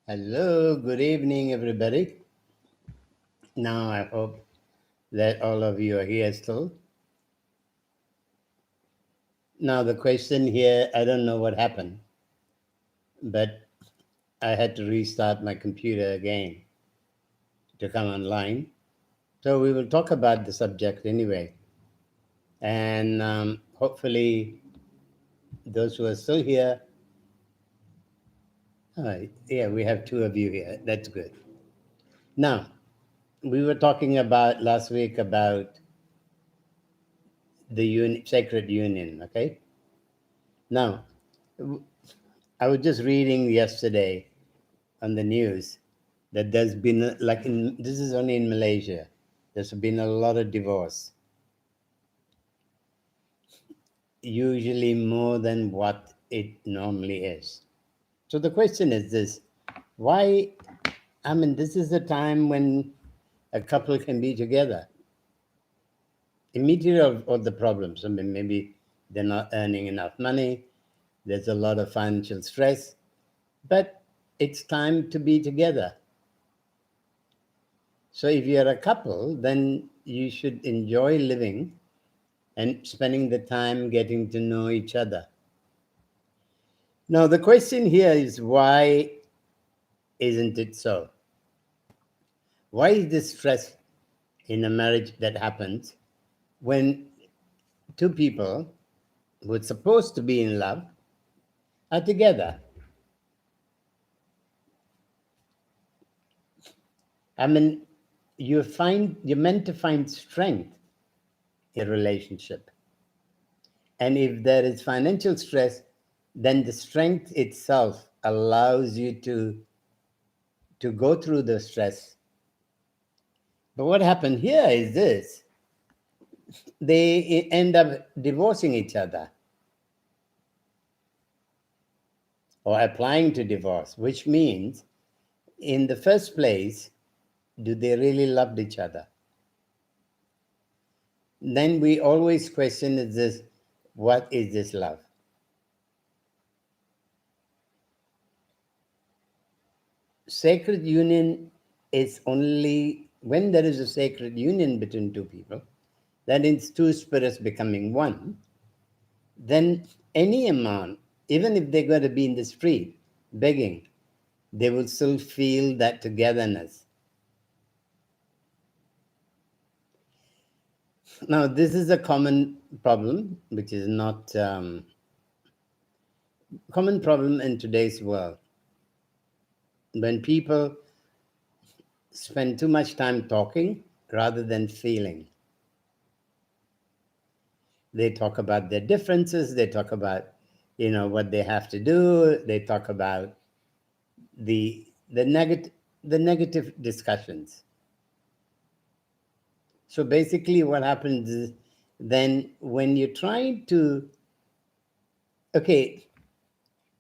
Hello, good evening, everybody. Now, I hope that all of you are here still. Now, the question here, I don't know what happened, but I had to restart my computer again to come online. So, we will talk about the subject anyway. And hopefully, those who are still here, yeah, we have two of you here. That's good. Now, we were talking about last week about the sacred union, okay? Now, I was just reading yesterday on the news that there's been, this is only in Malaysia, there's been a lot of divorce, usually more than what it normally is. So the question is this: why? I mean, this is the time when a couple can be together. Immediately of the problems. I mean, maybe they're not earning enough money, there's a lot of financial stress, but it's time to be together. So if you're a couple, then you should enjoy living and spending the time getting to know each other. Now, the question here is, why isn't it so? Why is this stress in a marriage that happens when two people who are supposed to be in love are together? I mean, you're meant to find strength in a relationship. And if there is financial stress, then the strength itself allows you to go through the stress. But what happened here is this: they end up divorcing each other or applying to divorce, which means, in the first place, do they really love each other? Then we always question, is this, what is this love? Sacred union is only when there is a sacred union between two people, that is two spirits becoming one, then any amount, even if they're going to be in the street begging, they will still feel that togetherness. Now, this is a common problem, which is not common problem in today's world. When people spend too much time talking rather than feeling, they talk about their differences, they talk about, what they have to do, they talk about the negative discussions. So basically what happens is, then when you're trying to, okay,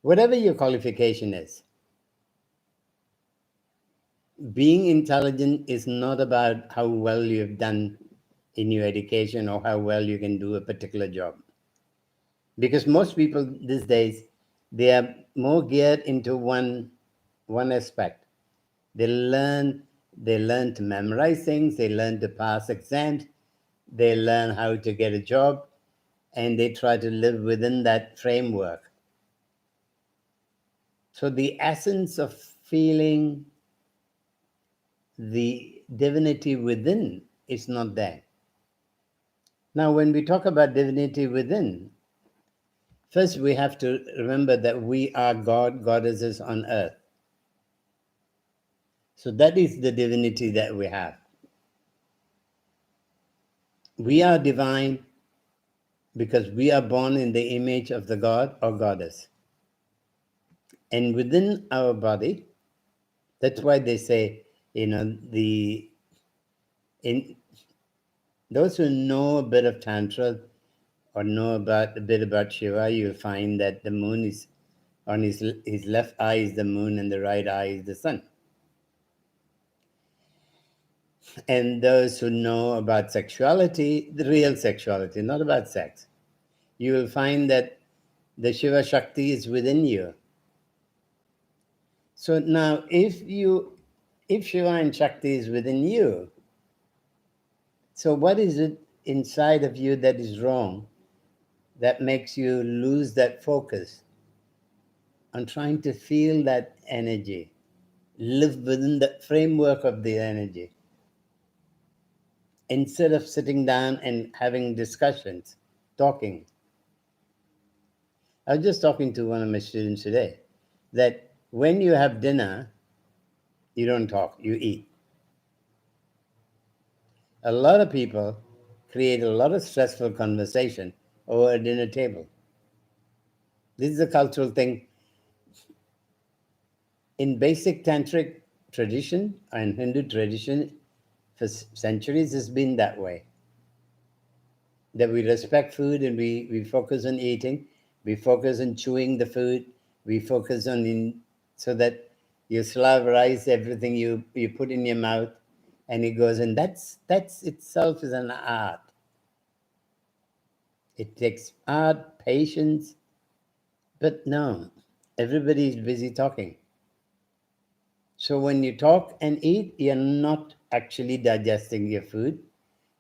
whatever your qualification is, being intelligent is not about how well you've done in your education or how well you can do a particular job. Because most people these days, they are more geared into one aspect. They learn to memorize things, they learn to pass exams, they learn how to get a job, and they try to live within that framework. So the essence of feeling the divinity within is not there. Now, when we talk about divinity within, first we have to remember that we are God, goddesses on earth. So that is the divinity that we have. We are divine because we are born in the image of the god or goddess. And within our body, that's why they say, those who know a bit of Tantra or know a bit about Shiva, you'll find that the moon is on his left eye is the moon and the right eye is the sun. And those who know about sexuality, the real sexuality, not about sex, you will find that the Shiva Shakti is within you. So now, if Shiva and Shakti is within you, so what is it inside of you that is wrong that makes you lose that focus on trying to feel that energy, live within the framework of the energy, instead of sitting down and having discussions, talking? I was just talking to one of my students today that when you have dinner, you don't talk, you eat. A lot of people create a lot of stressful conversation over a dinner table. This is a cultural thing. In basic Tantric tradition and Hindu tradition, for centuries, it's been that way. That we respect food and we focus on eating, we focus on chewing the food, we focus on so that you slaverize everything you put in your mouth and it goes, and that's itself is an art. It takes art, patience, but no, everybody is busy talking. So when you talk and eat, you're not actually digesting your food.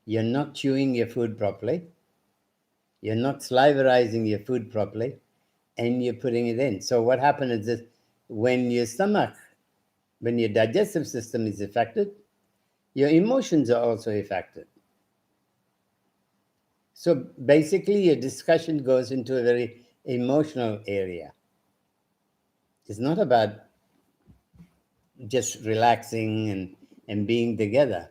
You're not chewing your food properly. You're not salivarizing your food properly, and you're putting it in. So what happens is that when your stomach, when your digestive system is affected, your emotions are also affected. So basically, your discussion goes into a very emotional area. It's not about just relaxing and being together.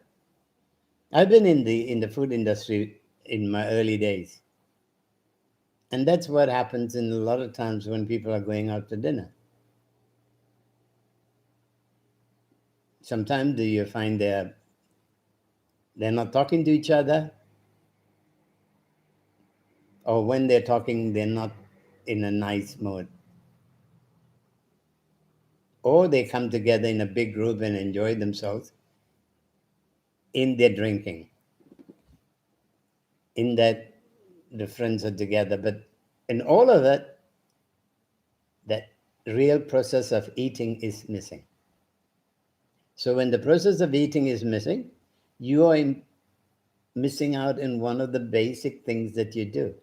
I've been in the food industry in my early days. And that's what happens in a lot of times when people are going out to dinner. Sometimes do you find they're not talking to each other, or when they're talking, they're not in a nice mood. Or they come together in a big group and enjoy themselves in their drinking, in that the friends are together. But in all of it, that real process of eating is missing. So when the process of eating is missing, you are missing out in one of the basic things that you do.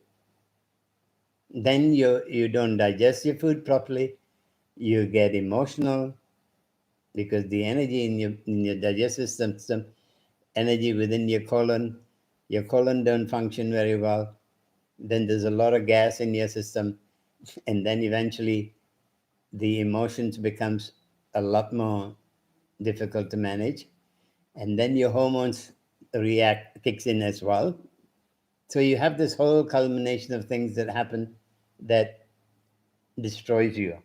Then you don't digest your food properly. You get emotional because the energy in your digestive system, energy within your colon don't function very well. Then there's a lot of gas in your system, and then eventually the emotions becomes a lot more difficult to manage, and then your hormones kicks in as well. So you have this whole culmination of things that happen that destroys you.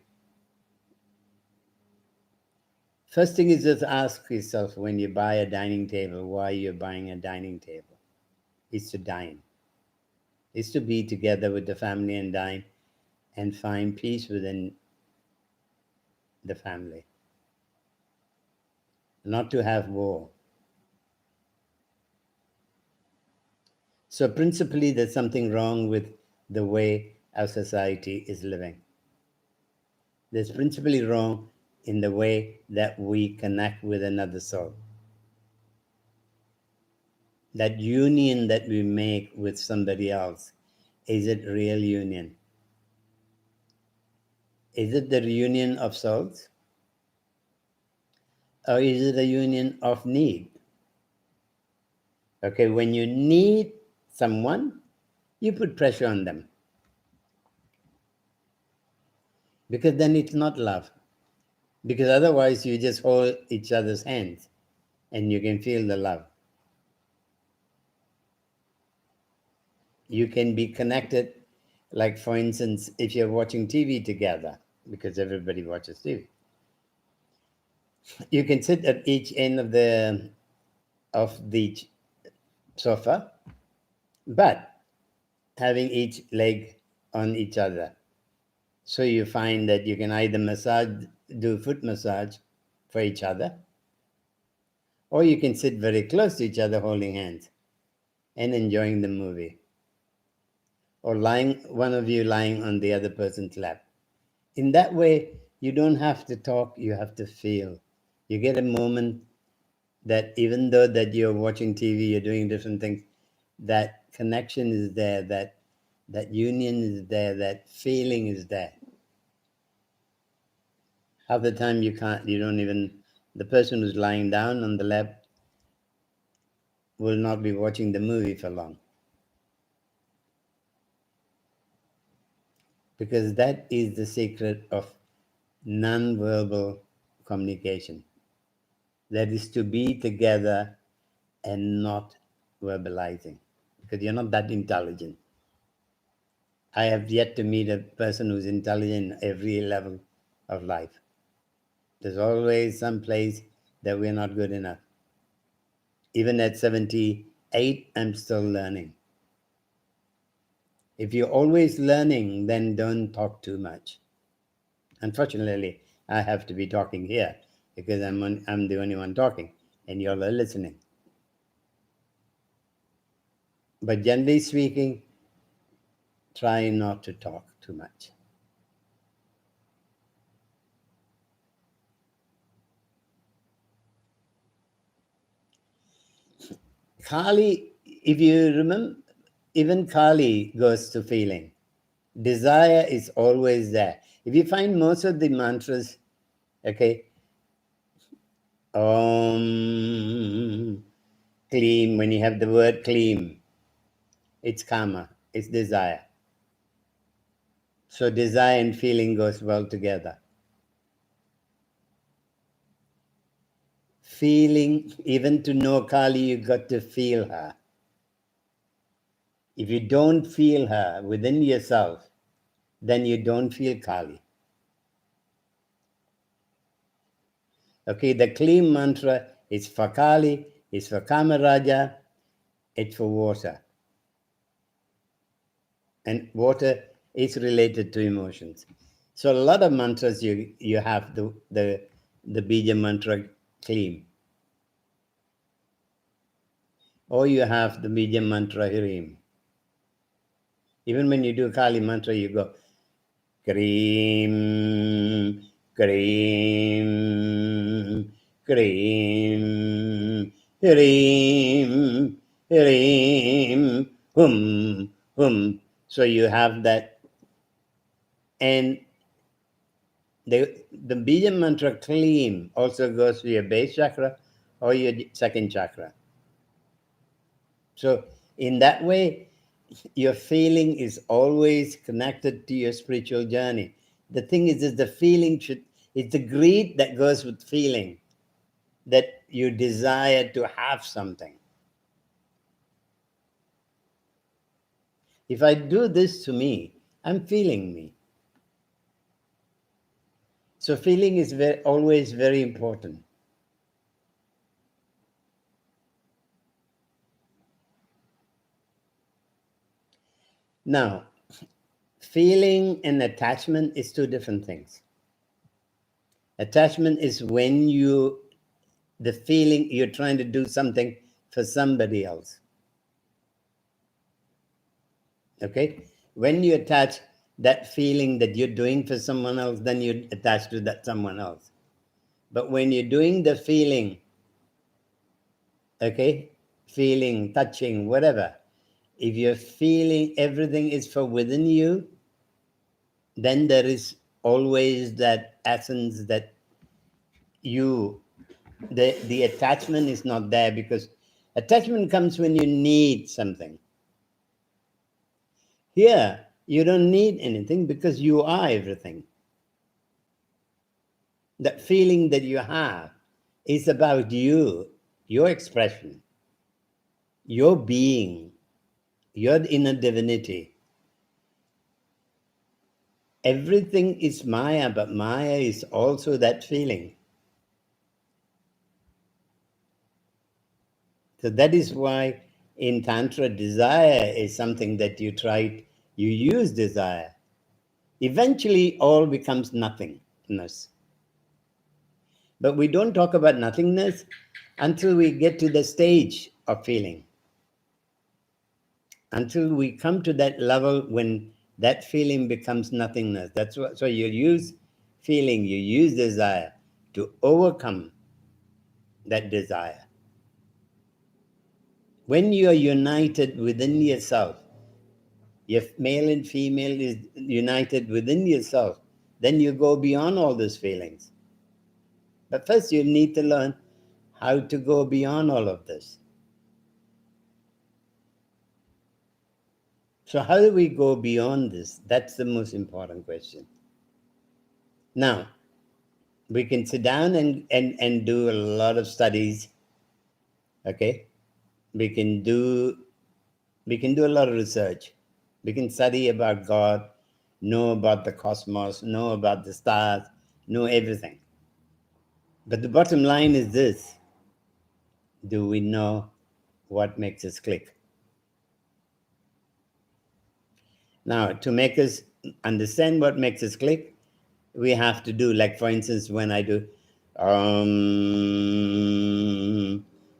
First thing is just ask yourself when you buy a dining table, why you're buying a dining table. It's to dine. It's to be together with the family and dine and find peace within the family. Not to have war. So principally, there's something wrong with the way our society is living. There's principally wrong in the way that we connect with another soul. That union that we make with somebody else, is it real union? Is it the reunion of souls? Or is it a union of need? Okay, when you need someone, you put pressure on them. Because then it's not love. Because otherwise you just hold each other's hands and you can feel the love. You can be connected, like for instance, if you're watching TV together, because everybody watches TV. You can sit at each end of the sofa, but having each leg on each other. So you find that you can either do foot massage for each other, or you can sit very close to each other holding hands and enjoying the movie. Or one of you lying on the other person's lap. In that way, You don't have to talk, you have to feel. You get a moment that even though that you're watching TV, you're doing different things, that connection is there, that union is there, that feeling is there. Half the time you don't even, the person who's lying down on the lap will not be watching the movie for long. Because that is the secret of non-verbal communication. That is to be together and not verbalizing, because you're not that intelligent. I have yet to meet a person who's intelligent in every level of life. There's always some place that we're not good enough. Even at 78, I'm still learning. If you're always learning, then don't talk too much. Unfortunately, I have to be talking here because I'm the only one talking and you're listening. But generally speaking, try not to talk too much. Kali, if you remember, even Kali goes to feeling. Desire is always there. If you find most of the mantras, okay, Kleem, when you have the word Kleem, it's karma, it's desire. So desire and feeling goes well together. Feeling, even to know Kali, you got to feel her. If you don't feel her within yourself, then you don't feel Kali. Okay, the Kleem mantra is for Kali, it's for Kamaraja, it's for water. And water is related to emotions. So a lot of mantras you have the Bija mantra Kleem. Or you have the Bija mantra Hirim. Even when you do Kali mantra, you go Kareem, Kareem, Kareem, Hirim, Hirim, Hum. So you have that. And the Bija mantra Kleem also goes to your base chakra or your second chakra. So in that way, your feeling is always connected to your spiritual journey. The thing is the feeling it's the greed that goes with feeling, that you desire to have something. If I do this to me, I'm feeling me. So feeling is always very important. Now, feeling and attachment is two different things. Attachment is when the feeling you're trying to do something for somebody else. Okay? When you attach that feeling that you're doing for someone else, then you attach to that someone else. But when you're doing the feeling, okay, feeling, touching, whatever, if you're feeling everything is for within you, then there is always that essence that the attachment is not there, because attachment comes when you need something. Here, you don't need anything because you are everything. That feeling that you have is about you, your expression, your being, your inner divinity. Everything is Maya, but Maya is also that feeling. So that is why in Tantra, desire is something that you use desire. Eventually, all becomes nothingness. But we don't talk about nothingness until we get to the stage of feeling. Until we come to that level when that feeling becomes nothingness. So you use feeling, you use desire to overcome that desire. When you are united within yourself, if male and female is united within yourself, then you go beyond all those feelings. But first you need to learn how to go beyond all of this. So how do we go beyond this? That's the most important question. Now, we can sit down and do a lot of studies, okay? We can do a lot of research. We can study about God, know about the cosmos, know about the stars, know everything. But the bottom line is this: do we know what makes us click? Now, to make us understand what makes us click, we have to do, like for instance, when I do,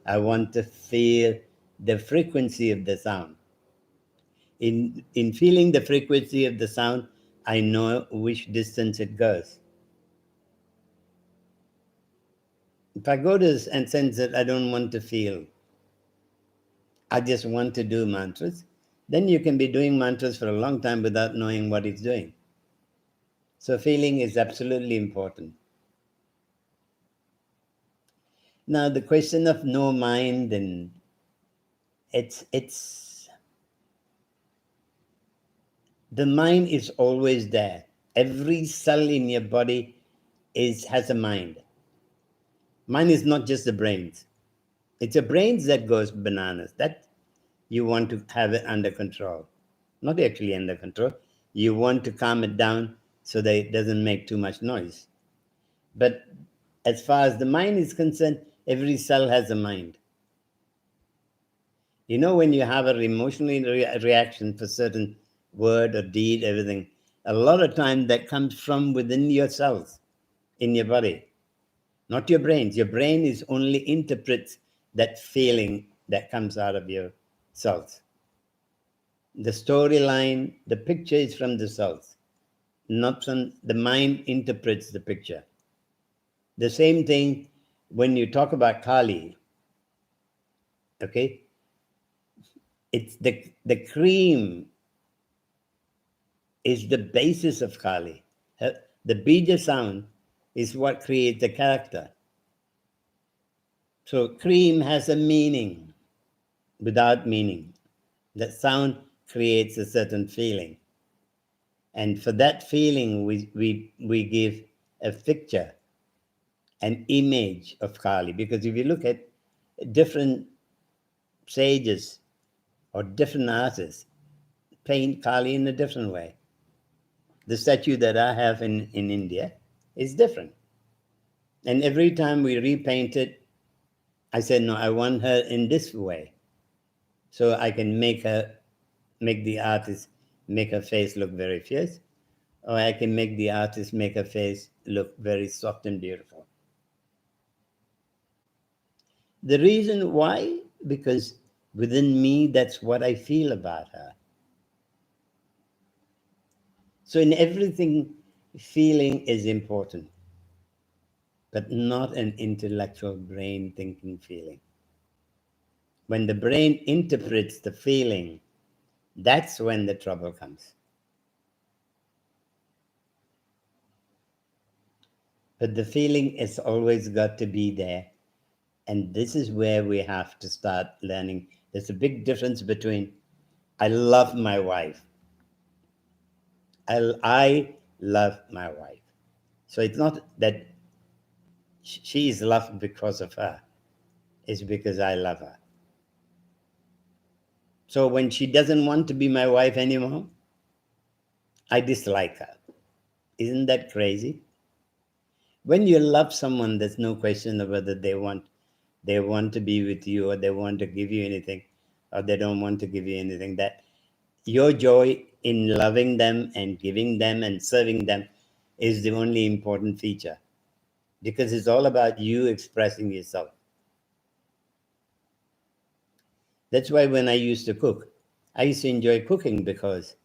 I want to feel the frequency of the sound. In feeling the frequency of the sound, I know which distance it goes. If I go to and sense that I don't want to feel, I just want to do mantras, then you can be doing mantras for a long time without knowing what it's doing. So feeling is absolutely important. Now the question of no mind, and it's the mind is always there. Every cell in your body has a mind. Mind is not just the brains. It's the brains that goes bananas. That you want to have it under control. Not actually under control. You want to calm it down so that it doesn't make too much noise. But as far as the mind is concerned, every cell has a mind. You know, when you have an emotional reaction for certain word or deed, everything, a lot of time that comes from within your cells in your body, not your brains. Your brain is only interprets that feeling that comes out of your cells. The storyline, the picture is from the cells, not from the mind interprets the picture. The same thing when you talk about Kali, okay? It's the cream is the basis of Kali. The bija sound is what creates the character. So cream has a meaning without meaning. That sound creates a certain feeling. And for that feeling, we give a picture, an image of Kali. Because if you look at different sages or different artists, paint Kali in a different way. The statue that I have in India is different. And every time we repaint it, I said, no, I want her in this way. So I can make the artist make her face look very fierce, or I can make the artist make her face look very soft and beautiful. The reason why? Because within me, that's what I feel about her. So in everything, feeling is important, but not an intellectual brain thinking feeling. When the brain interprets the feeling, that's when the trouble comes. But the feeling has always got to be there. And this is where we have to start learning. There's a big difference between I love my wife. I love my wife. So it's not that she is loved because of her. It's because I love her. So when she doesn't want to be my wife anymore, I dislike her. Isn't that crazy? When you love someone, there's no question of whether they want to be with you, or they want to give you anything, or they don't want to give you anything. That your joy in loving them and giving them and serving them is the only important feature, because it's all about you expressing yourself. That's why when I used to cook, I used to enjoy cooking because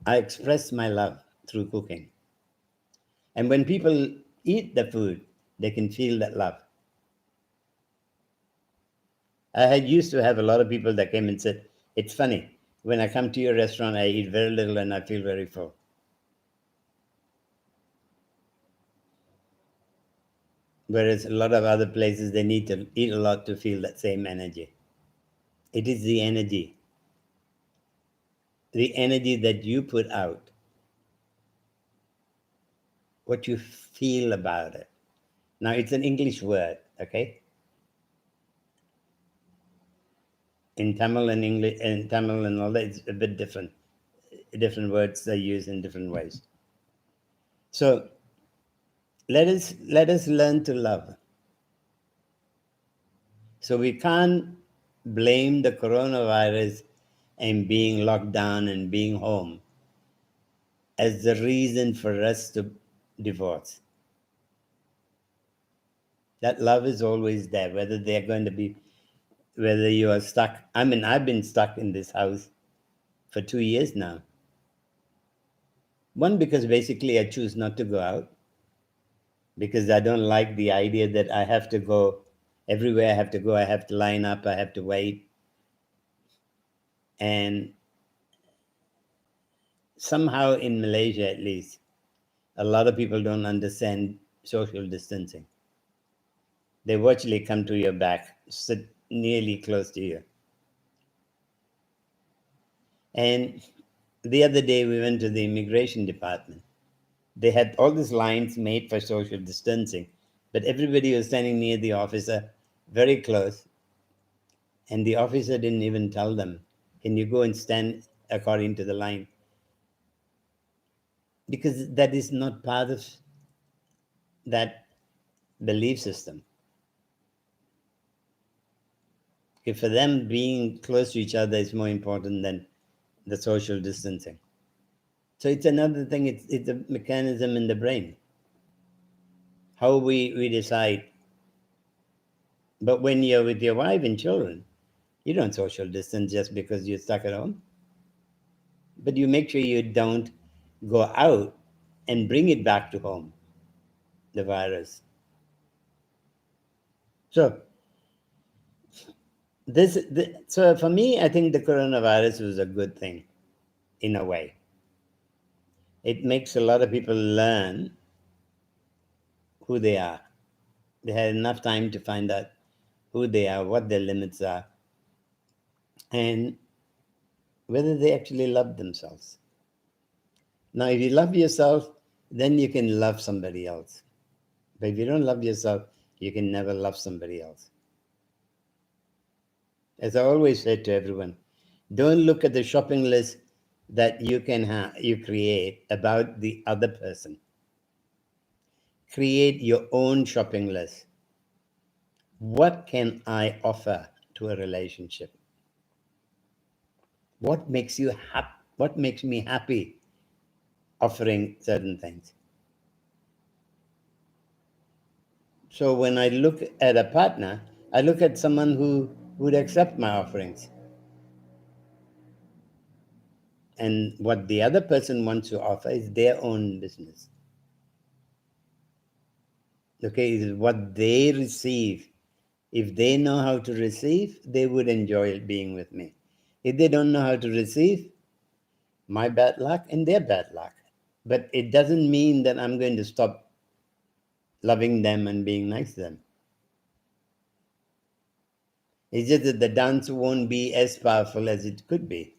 I expressed my love through cooking. And when people eat the food, they can feel that love. I had used to have a lot of people that came and said, it's funny, when I come to your restaurant, I eat very little and I feel very full. Whereas a lot of other places, they need to eat a lot to feel that same energy. It is the energy that you put out, what you feel about it. Now, it's an English word, okay? In Tamil and English, and Tamil and all that, it's a bit different. Different words are used in different ways. So let us learn to love. So we can't blame the coronavirus and being locked down and being home as the reason for us to divorce. That love is always there, whether they're going to be, whether you are stuck. I mean, I've been stuck in this house for 2 years now. One, because basically I choose not to go out, because I don't like the idea that I have to go everywhere. I have to go, I have to line up, I have to wait. And somehow in Malaysia, at least, a lot of people don't understand social distancing. They virtually come to your back, sit nearly close to you. And the other day we went to the immigration department. They had all these lines made for social distancing, but everybody was standing near the officer, very close. And the officer didn't even tell them, can you go and stand according to the line? Because that is not part of that belief system. If for them, being close to each other is more important than the social distancing. So it's another thing, it's a mechanism in the brain, how we decide. But when you're with your wife and children, you don't social distance just because you're stuck at home. But you make sure you don't go out and bring it back to home, the virus. So so for me, I think the coronavirus was a good thing in a way. It makes a lot of people learn who they are. They had enough time to find out who they are, what their limits are, and whether they actually love themselves. Now, if you love yourself, then you can love somebody else. But if you don't love yourself, you can never love somebody else. As I always say to everyone, don't look at the shopping list that you create about the other person. Create your own shopping list. What can I offer to a relationship? What makes you happy? What makes me happy offering certain things? So when I look at a partner, I look at someone who would accept my offerings. And what the other person wants to offer is their own business. Okay, is what they receive. If they know how to receive, they would enjoy being with me. If they don't know how to receive, my bad luck and their bad luck. But it doesn't mean that I'm going to stop loving them and being nice to them. It's just that the dance won't be as powerful as it could be.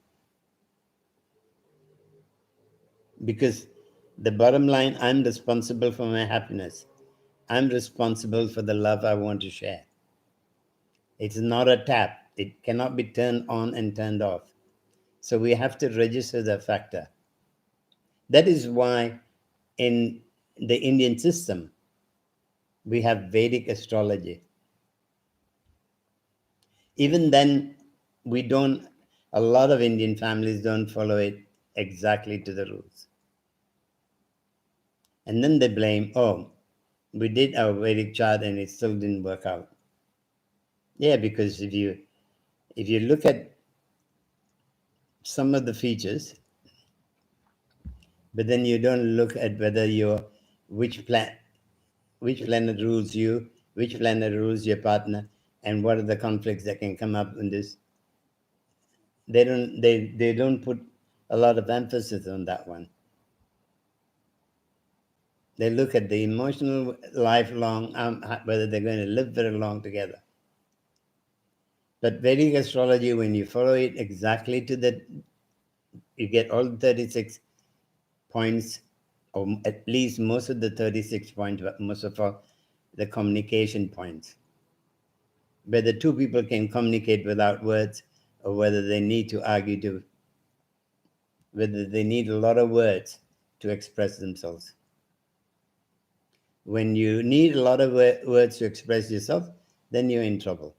Because the bottom line, I'm responsible for my happiness. I'm responsible for the love I want to share. It's not a tap. It cannot be turned on and turned off. So we have to register that factor. That is why in the Indian system, we have Vedic astrology. Even then, a lot of Indian families don't follow it exactly to the rules. And then they blame, oh, we did our Vedic chart and it still didn't work out. Yeah, because if you look at some of the features, but then you don't look at whether which planet rules you, which planet rules your partner, and what are the conflicts that can come up in this. They don't put a lot of emphasis on that one. They look at the emotional lifelong, whether they're going to live very long together. But Vedic astrology, when you follow it exactly to the, you get all 36 points, or at least most of the 36 points, but most of all, the communication points. Whether two people can communicate without words, or whether they need to argue to, whether they need a lot of words to express themselves. When you need a lot of words to express yourself, then you're in trouble.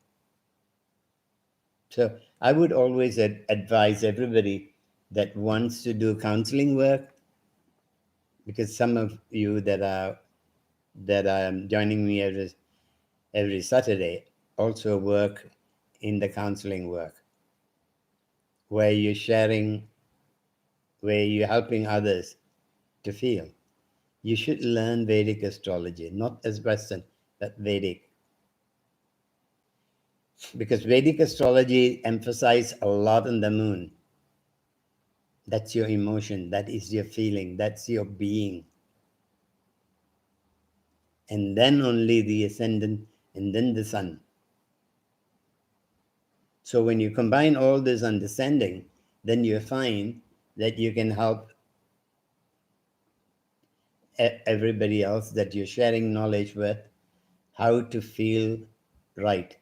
So I would always advise everybody that wants to do counseling work, because some of you that are joining me every Saturday also work in the counseling work, where you're sharing, where you're helping others to feel. You should learn Vedic astrology, not as Western, but Vedic. Because Vedic astrology emphasizes a lot on the moon. That's your emotion, that is your feeling, that's your being. And then only the ascendant, and then the sun. So when you combine all this understanding, then you find that you can help everybody else that you're sharing knowledge with how to feel right.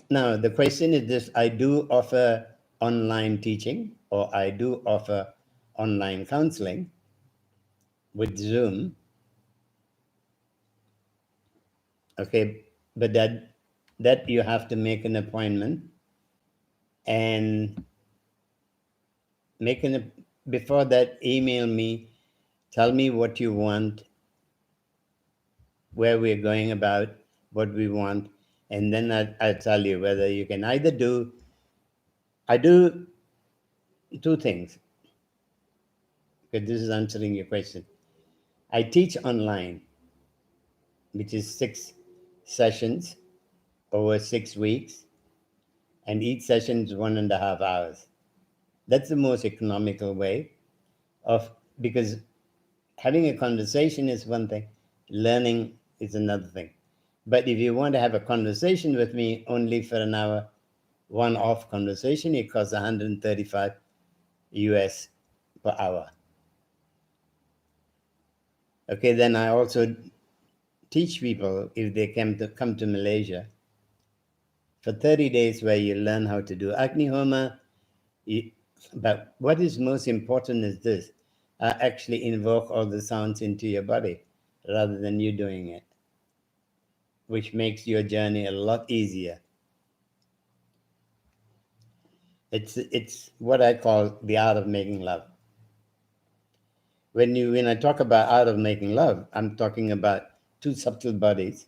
Now, the question is this: I do offer online teaching, or I do offer online counseling with Zoom. Okay, but that you have to make an appointment, and before that, email me, tell me what you want, where we're going about, what we want, and then I'll tell you whether you can either do. I do two things, because this is answering your question. I teach online, which is 6 sessions over 6 weeks, and each session is 1.5 hours. That's the most economical way of, because having a conversation is one thing, learning is another thing. But if you want to have a conversation with me only for an hour, one-off conversation, it costs 135 US per hour. Okay, then I also teach people, if they come to Malaysia, for 30 days where you learn how to do Agni Homa. But what is most important is this: actually invoke all the sounds into your body rather than you doing it, which makes your journey a lot easier. It's what I call the art of making love. When I talk about art of making love, I'm talking about two subtle bodies,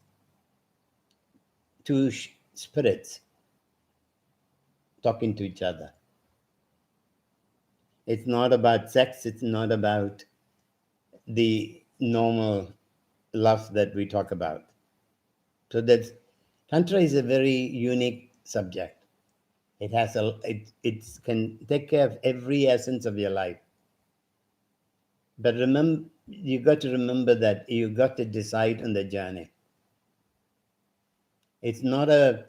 two spirits talking to each other. It's not about sex. It's not about the normal love that we talk about. So that Tantra is a very unique subject. It has it can take care of every essence of your life. But remember, you got to remember that you got to decide on the journey. It's not a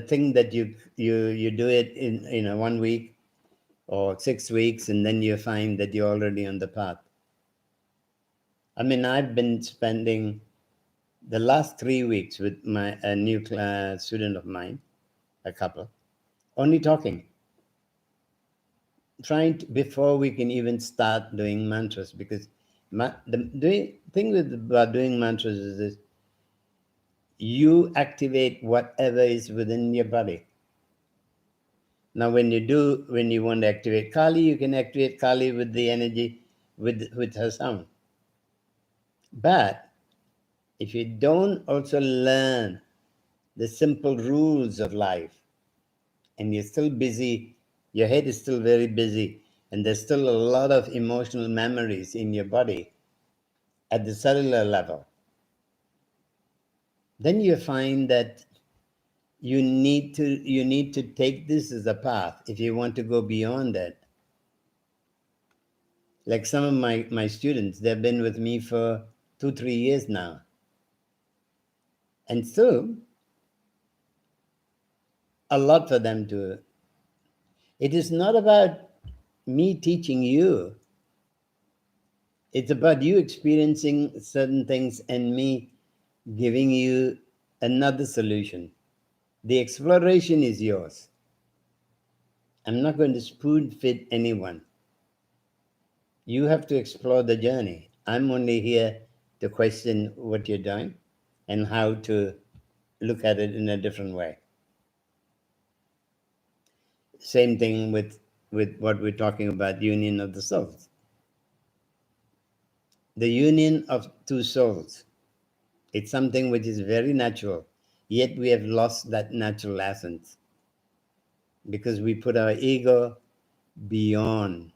thing that you do it in 1 week or 6 weeks, and then you find that you're already on the path. I mean, I've been spending the last 3 weeks with a new student of mine, a couple, only talking, trying to, before we can even start doing mantras, because the thing about doing mantras is this: you activate whatever is within your body. Now, when you want to activate Kali, you can activate Kali with the energy, with her sound. But if you don't also learn the simple rules of life, and you're still busy, your head is still very busy, and there's still a lot of emotional memories in your body at the cellular level, then you find that you need to take this as a path if you want to go beyond that. Like some of my students, they've been with me for 2-3 years now, and still a lot for them to. It is not about me teaching you, it's about you experiencing certain things and me giving you another solution. The exploration is yours. I'm not going to spoon feed anyone. You have to explore the journey. I'm only here to question what you're doing and how to look at it in a different way. Same thing with what we're talking about, union of the souls. The union of two souls. It's something which is very natural, yet we have lost that natural essence because we put our ego beyond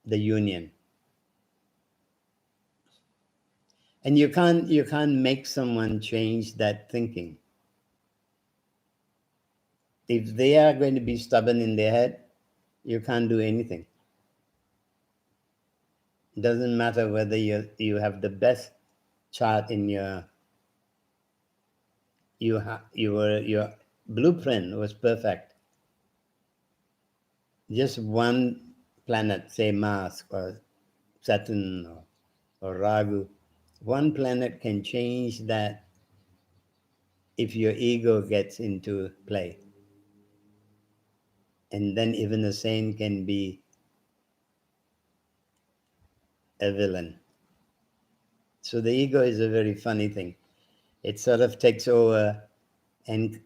the union. And you can't make someone change that thinking. If they are going to be stubborn in their head, you can't do anything. It doesn't matter whether you have the best chart in your your blueprint was perfect. Just one planet, say Mars or Saturn or Ragu, one planet can change that if your ego gets into play. And then even a saint can be a villain. So the ego is a very funny thing. It sort of takes over, and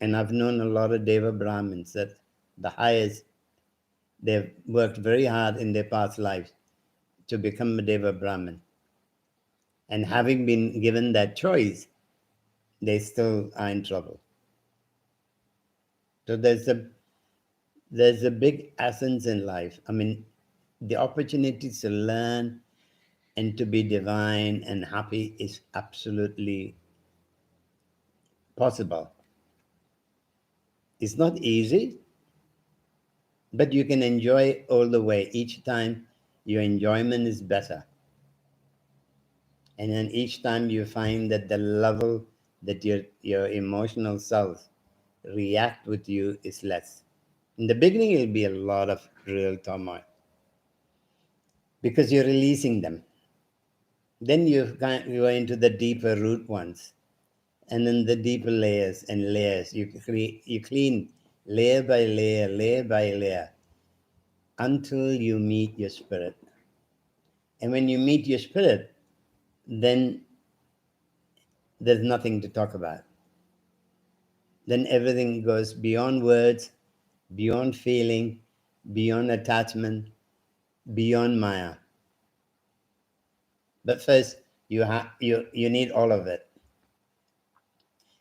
I've known a lot of Deva Brahmins that the highest, they've worked very hard in their past lives to become a Deva Brahmin. And having been given that choice, they still are in trouble. So there's a big essence in life. I mean, the opportunity to learn and to be divine and happy is absolutely possible. It's not easy, but you can enjoy all the way. Each time your enjoyment is better. And then each time you find that the level that your emotional self react with you is less. In the beginning, it'll be a lot of real turmoil because you're releasing them. Then you go into the deeper root ones, and then the deeper layers and layers. You clean layer by layer, until you meet your spirit. And when you meet your spirit, then there's nothing to talk about. Then everything goes beyond words, beyond feeling, beyond attachment, beyond Maya. But first, you need all of it.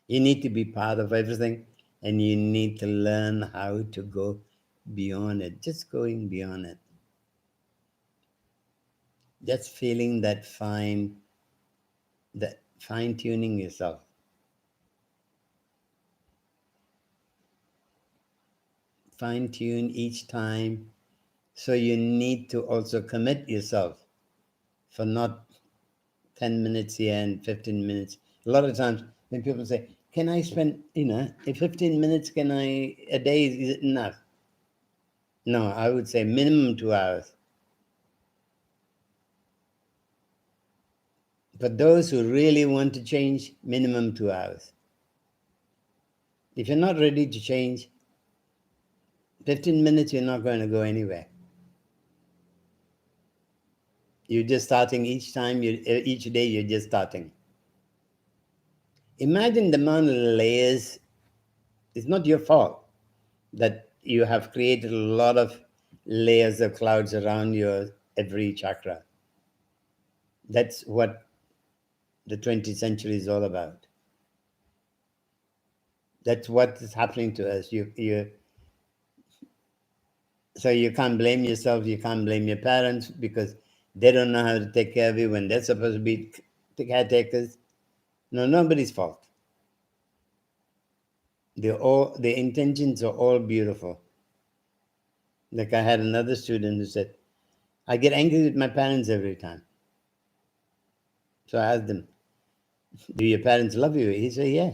You need to be part of everything, and you need to learn how to go beyond it, just going beyond it. Just feeling that fine tuning yourself. Fine tune each time. So you need to also commit yourself for not 10 minutes here and 15 minutes. A lot of times when people say, can I spend, 15 minutes, a day, is it enough? No, I would say minimum 2 hours. For those who really want to change, minimum 2 hours. If you're not ready to change, 15 minutes, you're not going to go anywhere. You're just starting each time, each day, you're just starting. Imagine the amount of layers. It's not your fault that you have created a lot of layers of clouds around your every chakra. That's what the 20th century is all about. That's what is happening to us. So you can't blame yourself, you can't blame your parents because they don't know how to take care of you when they're supposed to be caretakers. No, nobody's fault. The intentions are all beautiful. Like I had another student who said, I get angry with my parents every time. So I asked them, do your parents love you? He said, yeah.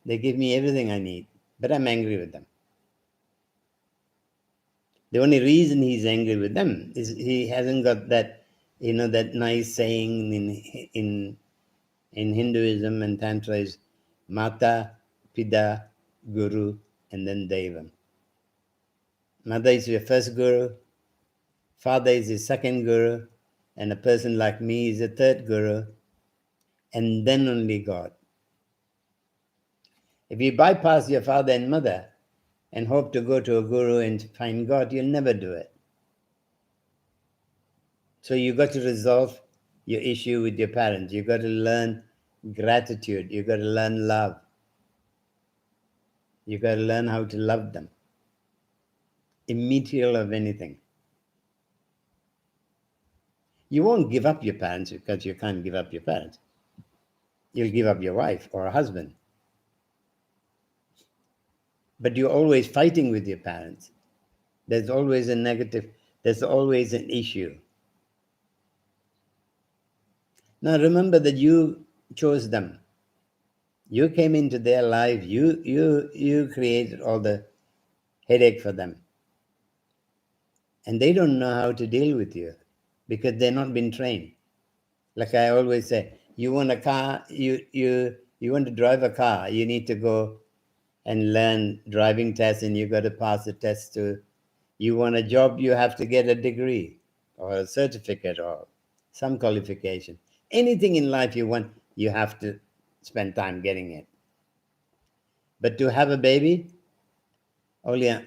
They give me everything I need, but I'm angry with them. The only reason he's angry with them is he hasn't got that, that nice saying in Hinduism and Tantra is Mata, Pida, Guru, and then Devam. Mother is your first guru, father is your second guru, and a person like me is a third guru, and then only God. If you bypass your father and mother and hope to go to a guru and find God, you'll never do it. So you got to resolve your issue with your parents. You got to learn gratitude. You got to learn love. You got to learn how to love them. Immaterial of anything. You won't give up your parents because you can't give up your parents. You'll give up your wife or a husband. But you're always fighting with your parents. There's always a negative, there's always an issue. Now remember that you chose them. You came into their life, you created all the headache for them. And they don't know how to deal with you because they're not been trained. Like I always say, you want a car, you want to drive a car, you need to go and learn driving tests and you got to pass the test to. You want a job, you have to get a degree or a certificate or some qualification. Anything in life you want, you have to spend time getting it. But to have a baby, Olia,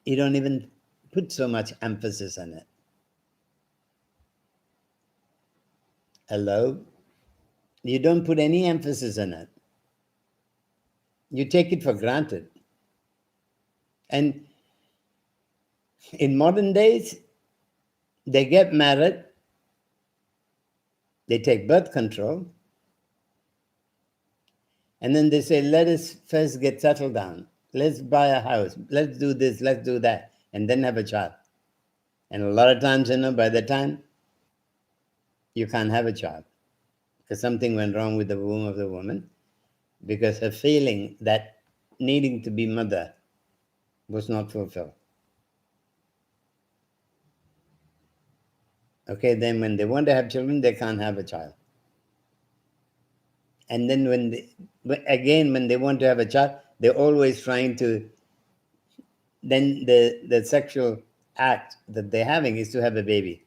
you don't even put so much emphasis on it. Hello? You don't put any emphasis on it. You take it for granted. And in modern days, they get married, they take birth control, and then they say, let us first get settled down. Let's buy a house. Let's do this, let's do that, and then have a child. And a lot of times, by the time you can't have a child because something went wrong with the womb of the woman because her feeling that needing to be mother was not fulfilled. Okay, then when they want to have children, they can't have a child. And then when they want to have a child, they're always trying to, then the sexual act that they're having is to have a baby.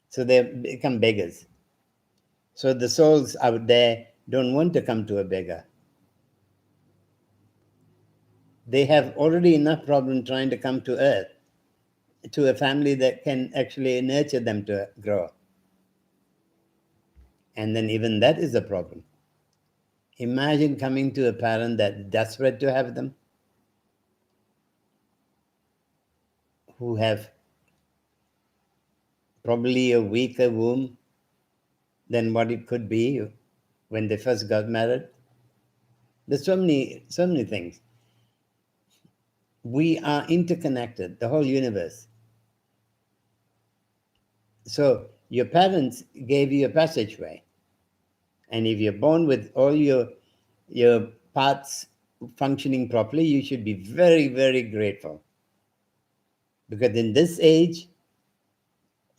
So they become beggars. So the souls out there don't want to come to a beggar. They have already enough problem trying to come to earth, to a family that can actually nurture them to grow. And then even that is a problem. Imagine coming to a parent that's desperate to have them, who have probably a weaker womb than what it could be when they first got married. There's so many things. We are interconnected, the whole universe. So your parents gave you a passageway. And if you're born with all your parts functioning properly, you should be very, very grateful. Because in this age,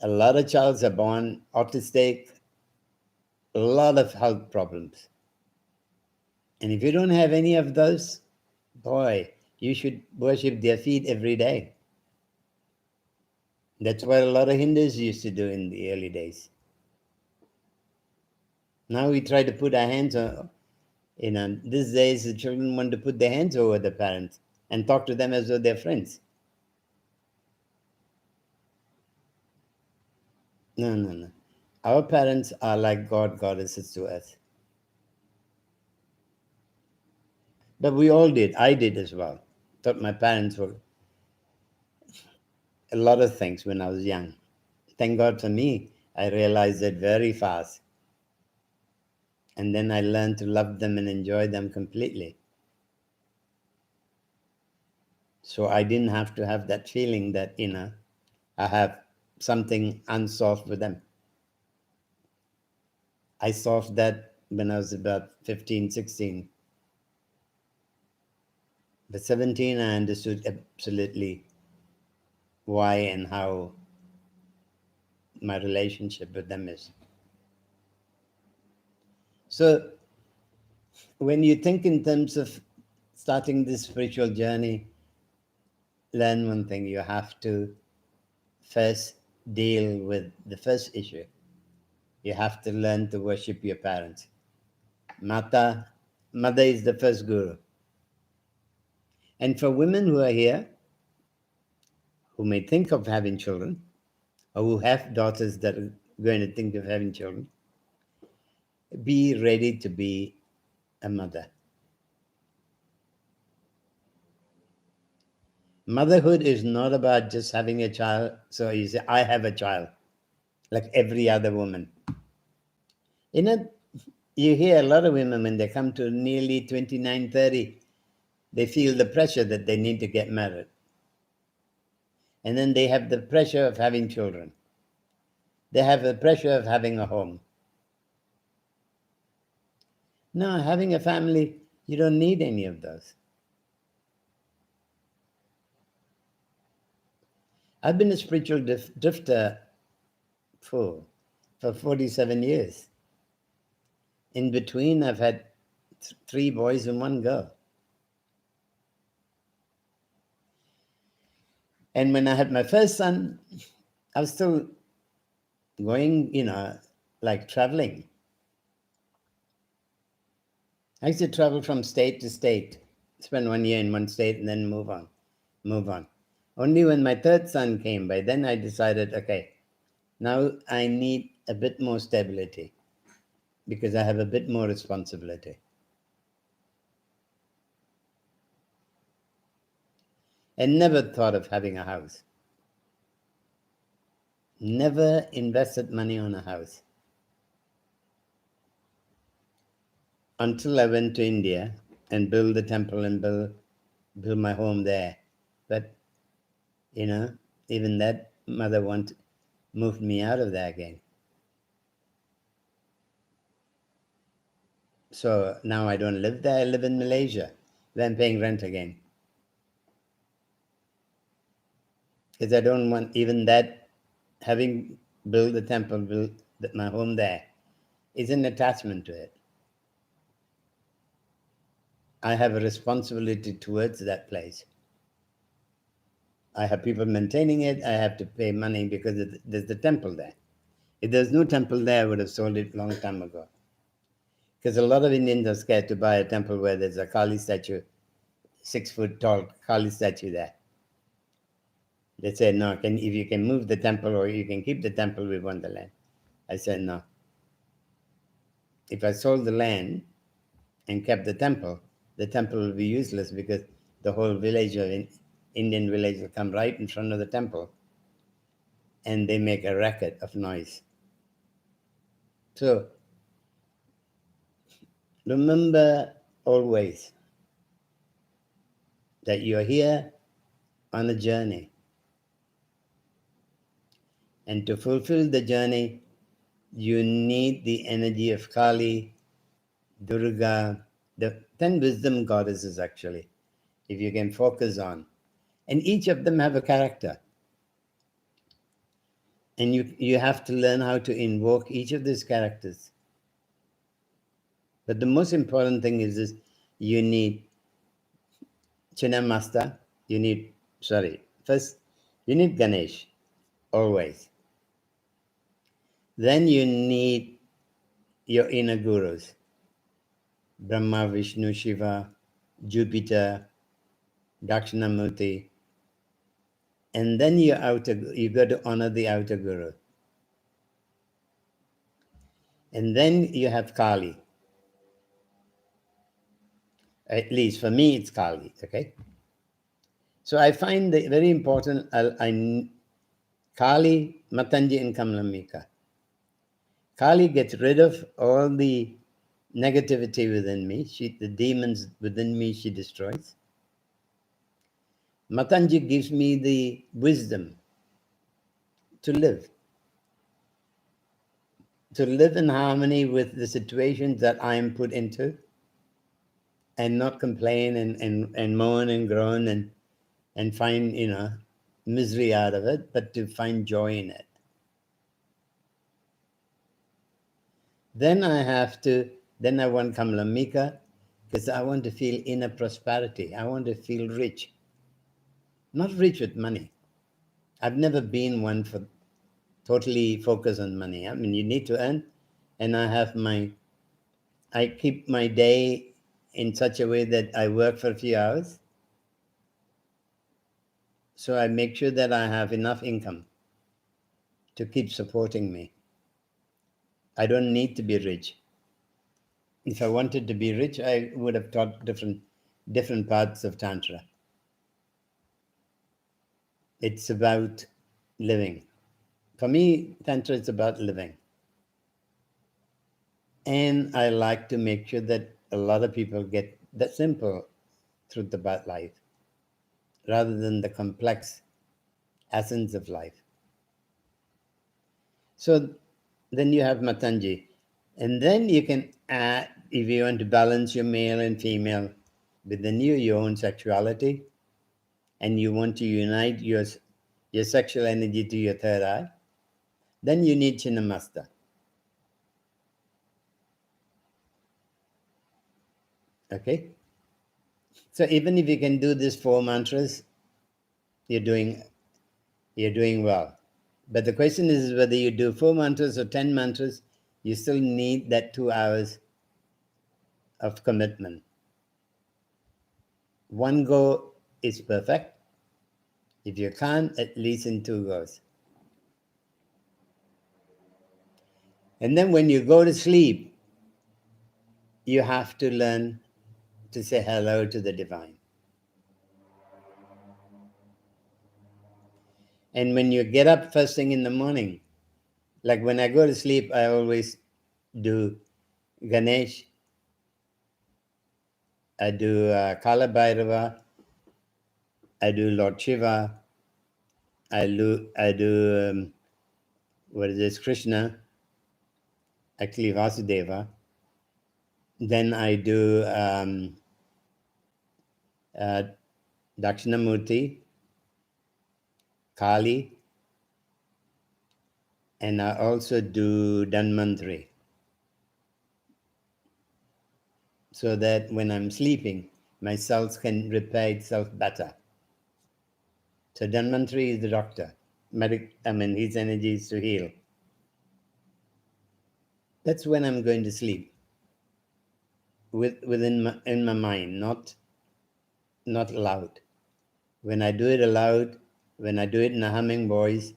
a lot of children are born autistic, a lot of health problems. And if you don't have any of those, boy, you should worship their feet every day. That's what a lot of Hindus used to do in the early days. Now we try to put our hands on, these days the children want to put their hands over the parents and talk to them as though they're friends. No, no, no. Our parents are like God, goddesses to us. But we all did. I did as well. Taught my parents were a lot of things when I was young. Thank God for me, I realized it very fast. And then I learned to love them and enjoy them completely. So I didn't have to have that feeling that, I have something unsolved with them. I solved that when I was about 15, 16. But 17, I understood absolutely why and how my relationship with them is. So when you think in terms of starting this spiritual journey, learn one thing. You have to first deal with the first issue. You have to learn to worship your parents. Mother is the first guru. And for women who are here, who may think of having children, or who have daughters that are going to think of having children, be ready to be a mother. Motherhood is not about just having a child. So you say, I have a child, like every other woman. You hear a lot of women when they come to nearly 29, 30, they feel the pressure that they need to get married. And then they have the pressure of having children. They have the pressure of having a home. No, having a family, you don't need any of those. I've been a spiritual drifter for 47 years. In between, I've had 3 boys and 1 girl. And when I had my first son, I was still going, like traveling. I used to travel from state to state, spend 1 year in one state and then move on. Only when my third son came by, then I decided, okay, now I need a bit more stability because I have a bit more responsibility. And never thought of having a house. Never invested money on a house. Until I went to India and built the temple and built my home there. But, even that mother moved me out of there again. So now I don't live there, I live in Malaysia, where I'm paying rent again. Because I don't want even that, having built the temple, built my home there, is an attachment to it. I have a responsibility towards that place. I have people maintaining it. I have to pay money because there's the temple there. If there's no temple there, I would have sold it a long time ago. Because a lot of Indians are scared to buy a temple where there's a Kali statue, 6 foot tall Kali statue there. They say, no, if you can move the temple or you can keep the temple, we want the land. I said, no. If I sold the land and kept the temple will be useless because the whole village of Indian village will come right in front of the temple and they make a racket of noise. So remember always that you're here on a journey. And to fulfill the journey, you need the energy of Kali, Durga, the 10 wisdom goddesses actually, if you can focus on. And each of them have a character. And you have to learn how to invoke each of these characters. But the most important thing is this, you need Chinnamasta, first you need Ganesh, always. Then you need your inner gurus, Brahma, Vishnu, Shiva, Jupiter, Dakshinamurti. And then you got to honor the outer guru. And then you have Kali. At least for me, it's Kali. Okay. So I find that very important. Kali, Matanji, and Kamlamika. Kali gets rid of all the negativity within me. The demons within me, she destroys. Matanji gives me the wisdom to live in harmony with the situations that I am put into, and not complain and moan and groan and find, misery out of it, but to find joy in it. Then I want Kamlamika, because I want to feel inner prosperity. I want to feel rich. Not rich with money. I've never been one for totally focus on money. I mean, you need to earn, and I keep my day in such a way that I work for a few hours. So I make sure that I have enough income to keep supporting me. I don't need to be rich. If I wanted to be rich, I would have taught different parts of Tantra. It's about living. For me, Tantra is about living. And I like to make sure that a lot of people get the simple truth about life rather than the complex essence of life. So then you have Matanji. And then you can add, if you want to balance your male and female within your own sexuality, and you want to unite your sexual energy to your third eye, then you need Chinnamasta. Okay? So even if you can do these 4 mantras, you're doing well. But the question is whether you do 4 mantras or 10 mantras, you still need that 2 hours of commitment. One go is perfect. If you can't, at least in 2 goes. And then when you go to sleep, you have to learn to say hello to the divine. And when you get up first thing in the morning, like when I go to sleep, I always do Ganesh, I do Kala Bhairava, I do Lord Shiva, I do what is this, Krishna, actually Vasudeva. Then I do Dakshinamurti, Kali, and I also do Dhanvantri, so that when I'm sleeping, my cells can repair itself better. So Dhanvantri is the doctor. His energy is to heal. That's when I'm going to sleep, in my mind, not loud. When I do it aloud, when I do it in a humming voice,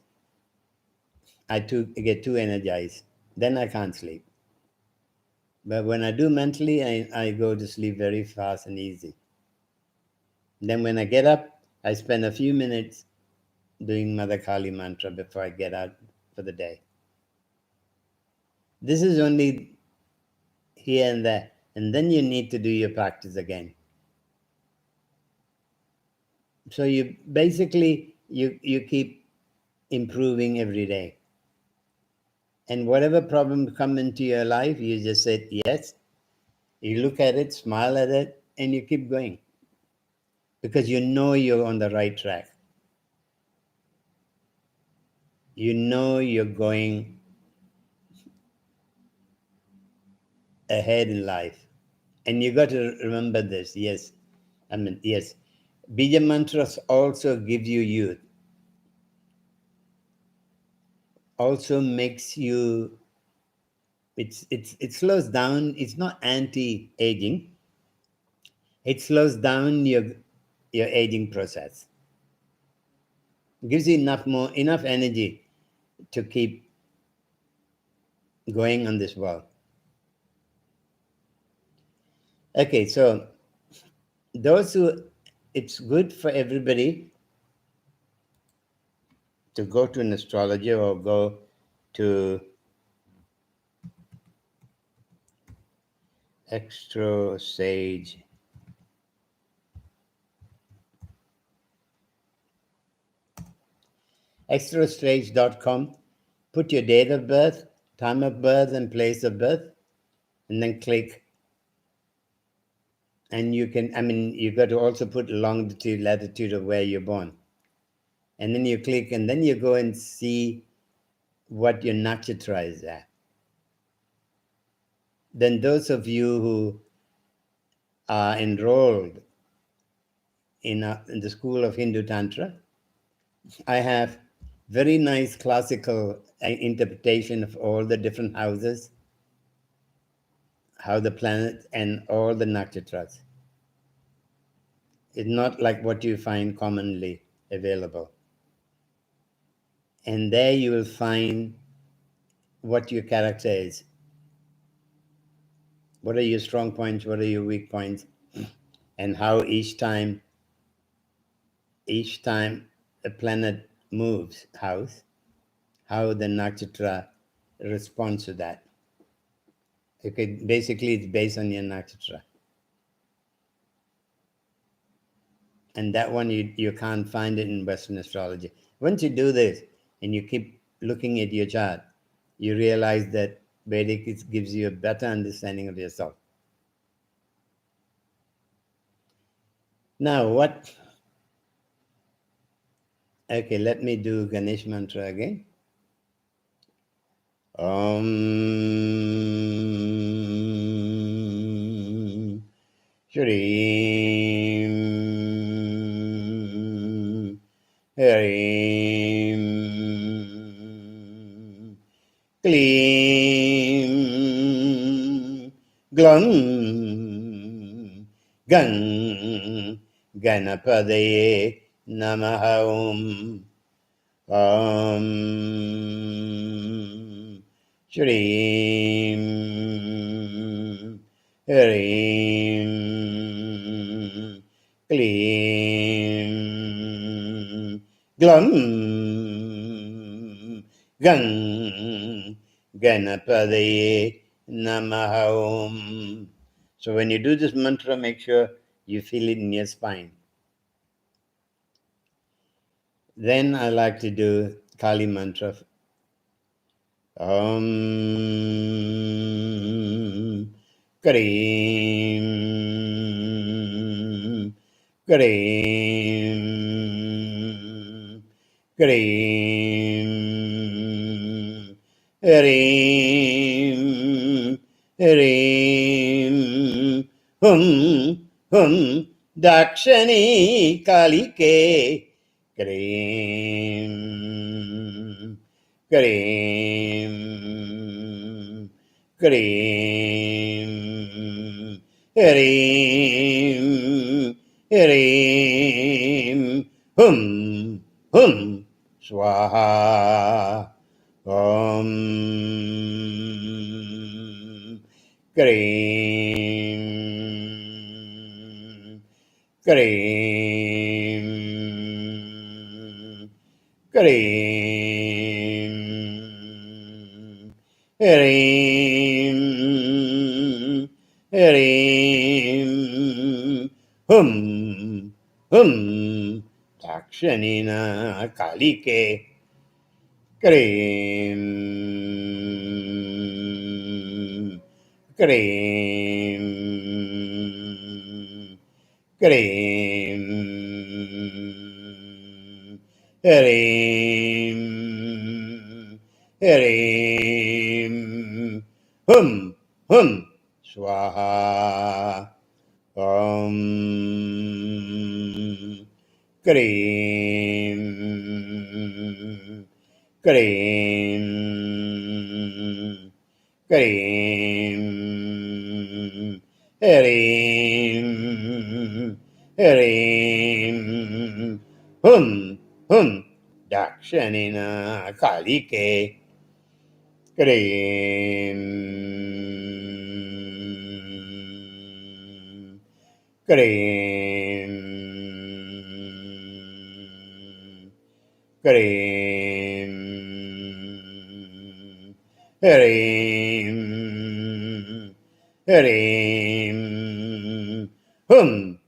I get too energized. Then I can't sleep. But when I do mentally, I go to sleep very fast and easy. Then when I get up, I spend a few minutes doing Mother Kali mantra before I get out for the day. This is only here and there. And then you need to do your practice again. So you basically, you keep improving every day. And whatever problem come into your life, you just say yes. You look at it, smile at it, and you keep going. Because you know you're on the right track. You know you're going ahead in life. And you got to remember this, yes. Yes. Bija mantras also give you youth. Also makes you, it slows down. It's not anti-aging. It slows down your aging process. It gives you enough energy to keep going on this world. Okay, so those who, it's good for everybody to go to an astrologer or go to Extra Sage. extrasage.com, put your date of birth, time of birth, and place of birth, and then click. And you can, you've got to also put longitude, latitude of where you're born. And then you click, and then you go and see what your nakshatra is at. Then those of you who are enrolled in the School of Hindu Tantra, I have very nice classical interpretation of all the different houses, how the planet and all the nakshatras. It's not like what you find commonly available. And there you will find what your character is. What are your strong points? What are your weak points? And how each time a planet moves house, how the nakshatra responds to that. Okay, basically it's based on your nakshatra. And that one you can't find it in Western astrology. Once you do this and you keep looking at your chart, you realize that Vedic gives you a better understanding of yourself. Now what? Okay, let me do Ganesh mantra again. Om Shreem Hreem Kleem Glum Gang Ganapadaye Namaha Om Shreem Hreem Kleem Glum Gang Ganapadaye Namaha Om. So when you do this mantra, make sure you feel it in your spine. Then I like to do Kali mantra. Om Kareem Kareem Kareem Hareem Hareem Hum Dakshani Kalike Kareem Kareem Kareem Hareem Hareem Hum Swaha Om Kareem Kareem Kareem Hareem Hareem Hum Dakshanina Kalike Kareem Kareem Kareem Hareem Hareem Hum Swaha Om Kareem Kareem Kareem Hareem Hareem Hum Dakshanina Kalike Kareem Kareem, Kareem, Kareem, Kareem, Hum,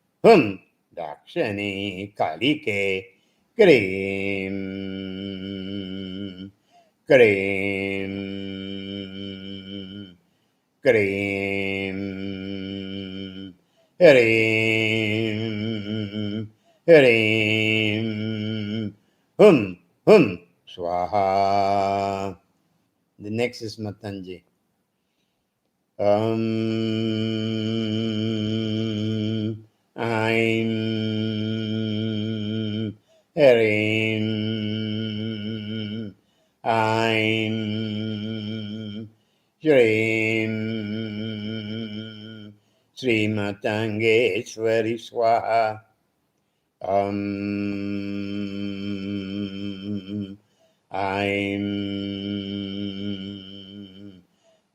Dakshani, Kalike, Kareem, Kareem, Kareem, Hareem, Hareem, Hum, Swaha. The next is Matanji. I'm Hareem, I'm Shreem, Srimatangeshwari Swaha. I'm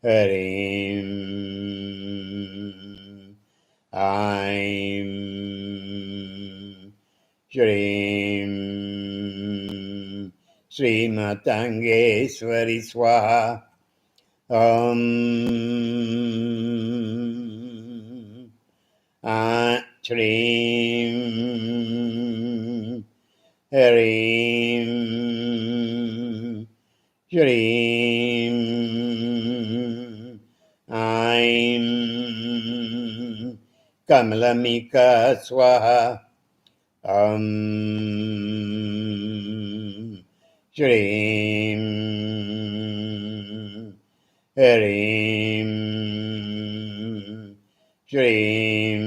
Hareem, I'm Shreem, Srimatangeshwari Swaha. Shreem, Hareem, Shreem, I'm Kamalamika Swaha. Shreem, Hareem, Shreem,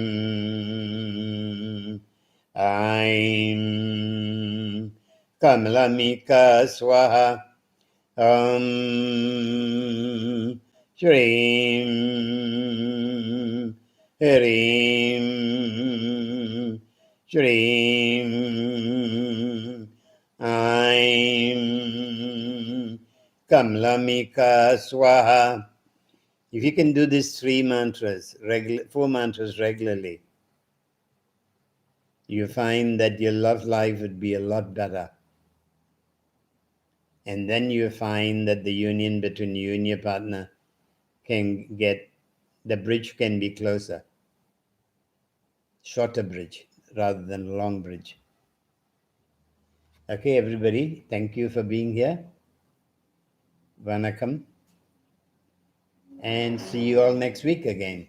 I'm Kamalamika Swaha. Shreem, Hareem, Shreem, I'm Kamlamika Swaha. If you can do these 4 mantras regularly, you find that your love life would be a lot better. And then you find that the union between you and your partner the bridge can be closer. Shorter bridge rather than a long bridge. Okay, everybody, thank you for being here. Vanakkam. And see you all next week again.